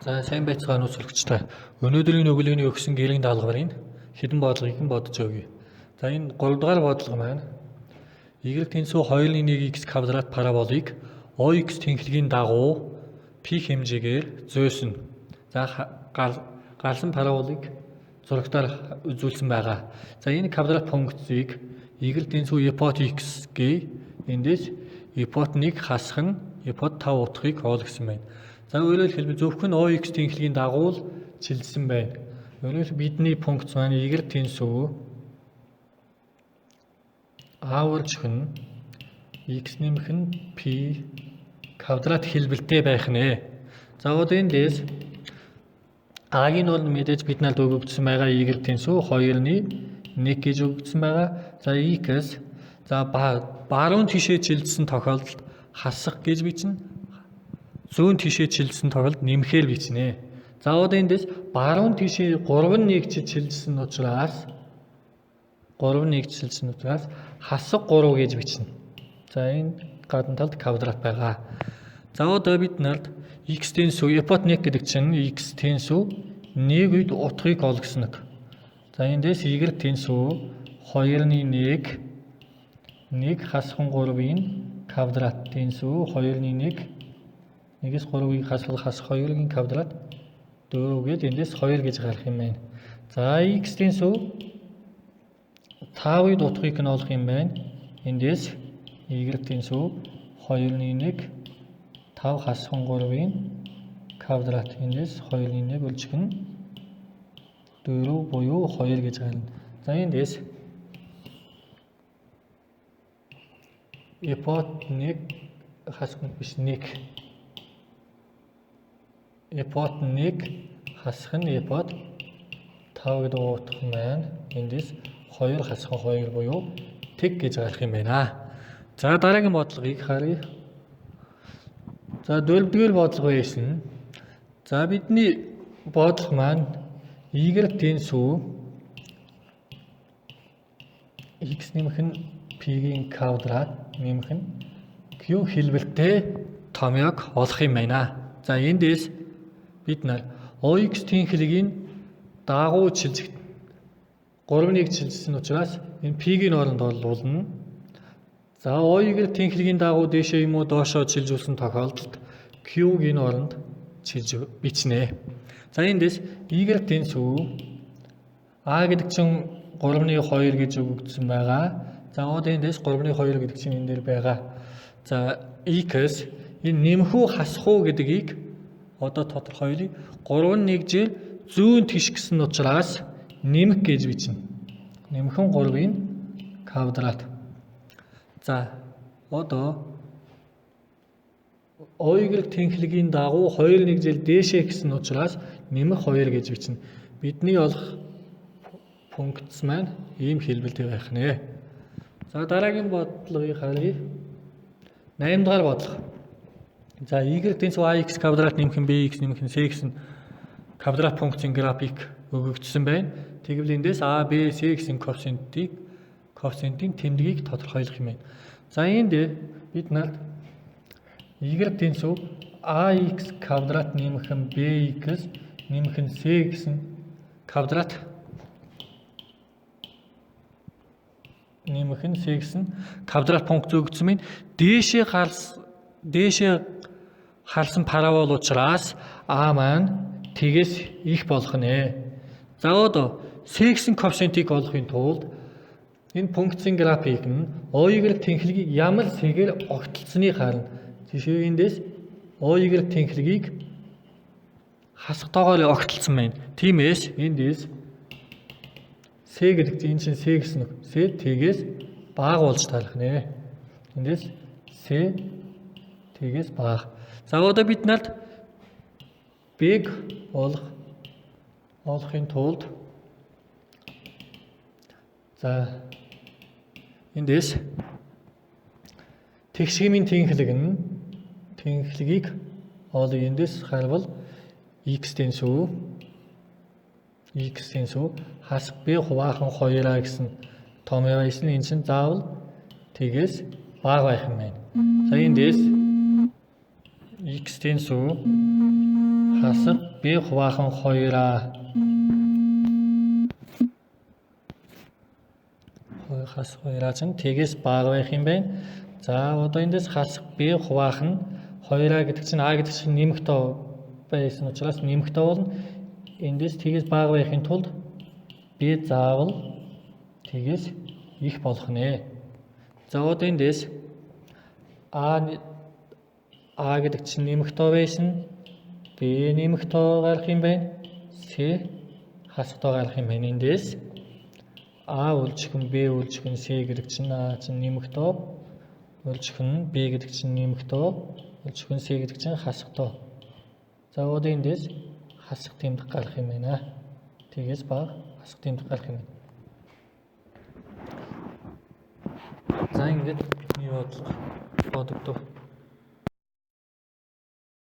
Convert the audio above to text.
За сайн байцгаана уу сурагчдаа. Өнөөдрийн өглөөний өгсөн гэрийн даалгаврын хэдэн бодлогыг нь бодож өгье. За энэ 3 дугаар бодлого маань y тэнцүү 2.1x квадрат параболыг OX тэнхлэгийн дагуу π хэмжээгээр зөөсөн. За гарсан параболыг зурагтаар үзүүлсэн байгаа. За энэ квадрат функцийг y тэнцүү ипот x гээ эндээс ипот 1 хасах нь ипот 5 утгыг оол гэсэн байна. За өөрөөр хэлбэл зөвхөн OX тэнхлэгийн дагуу л чилжсэн байна. Өөрөөр бидний функц маань y тэнцүү a уржих нь x нэмэх нь p квадрат хэлбэлтэй байх нэ. За одоо эндээс a-гийн бол мэдээж бид нарт өгөгдсөн байгаа y тэнцүү 2.1 гэж өгөгдсөн байгаа. За x за баруун тишээ чилжсэн тохиолдолд хасах гэж бичнэ. Зүүн тишээ чилжсэн тохиолдолд нэмэхээр бичнэ. За одоо эндээс баруун тишээ 3.1 чилжсэн учраас хасах 3 гэж бичнэ. За энэ гадна талд квадрат байгаа. За одоо бид нарт x тэнцүү ипот 1 гэдэг чинь x тэнцүү 1 үед утгыг олгосон нэг. За эндээс y тэнцүү 2.1 хасхан 3-ийн квадрат тэнцүү 2.1 1-с 3-ыг хасах 2-ийн квадрат 4 гээд эндээс 2 гэж гарах юм байна. За x тэнцүү 5-д утгыг нь олох юм байна. Эндээс y тэнцүү 2.1 5 хасхан 3-ийн квадрат эндээс 2.1 үлжих нь 4 буюу 2 гэж гарна. За эндээс ипот 1 хасах нь биш 1 ипот 1 хасах нь ипот 5 гэдэг утга маань эндээс 2 хасах 2 буюу тэг гэж гарах юм байна. За дараагийн бодлогыг харъя. За 4-р бодлого байсан. За бидний бодлого маань y тэнцүү x нэмэх нь p-ийн квадрат нэмэх нь q хэлбэлтэй томьёог олох юм байна. За эндээс бид нар OX тэнхлэгийн дагуу чилжих 3.1 чилжсэн учраас энэ p-ийн оронд олуулна. За OY тэнхлэгийн дагуу дээшээ юм уу доошоо чилжүүлсэн тохиолдолд q-ийн оронд чилж бичнэ. За эндээс y тэнцүү a гэдэг чинь 3.2 гэж өгөгдсөн байгаа. За одоо эндээс 3.2 гэдэг чинь энэ дээр байгаа. За x энэ нэмэх үү хасах уу гэдгийг одоо тодорхойлъё. 3.1-жээр зүүн тиш гэсэн учраас нэмэх гэж бичнэ. Нэмхэн 3-ийн квадрат. За одоо OY тэнхлэгийн дагуу 2.1-жээр дээшээ гэсэн учраас нэмэх 2 гэж бичнэ. Бидний олох функц маань ийм хэлбэлтэй байх нэ. За дараагийн бодлогыг харъя. 8 дугаар бодлого. За y тэнцүү ax квадрат нэмэх нь bx нэмэх нь c гэсэн квадрат функцийн график өгөгдсөн байна. Тэгвэл эндээс a, b, c гэсэн коэффициентийн тэмдгийг тодорхойлох юм байна. За энд бид нарт y тэнцүү ax квадрат нэмэх нь bx нэмэх нь c гэсэн квадрат нэмэх нь c гэсэн квадрат функц өгөгдсөн байна. Дээшээ харсан парабол учраас a маань тэгээс их болох нэ. За одоо c гэсэн коэффициентийг олохын тулд энэ функцийн график нь OY тэнхлэгийг ямар сэгээр огтлцсныг харна. Жишээ эндээс OY тэнхлэгийг хасахтайгаар огтлцсан байна. Тиймээс эндээс c гэдэг чинь энэ чинь c гэсэн үг. c тэгээс бага болж таарах нэ. Эндээс c тэгээс бага. За одоо бид нарт бэг олохын тулд за эндээс тэгшгмийн тэнхлэгийг олъё. Эндээс харвал x тэнцүү хасах b хуваахан 2а гэсэн томьёо байсан. Энэ чинь заавал тэгээс бага байх юм байна. За эндээс x тэнцүү хасах B хуваахан 2-аа. Хас 2-аа чинь тэгээс бага байх юм байна. За одоо эндээс хасах B хуваахан 2-аа гэдэг чинь А гэдэг чинь нэмэх тоо байсан учраас нэмэх тоо болно. Эндээс тэгээс бага байхын тулд B заавал тэгээс их болох нэ. За одоо эндээс А гэдэг чинь нэмэх тоо байсан. B нэмэх тоо гарах юм байна. С хасах тоо гарах юм байна. Эндээс А үлжихэн B үлжихэн С гэдэг чинь А чинь нэмэх тоо үлжихэн B гэдэг чинь нэмэх тоо үлжихэн С гэдэг чинь хасах тоо. За одоо эндээс хасах тэмдэг гарах юм байна. Тэгээс бага хасах тэмдэг гарах юм байна. За ингээд бидний бодогдов.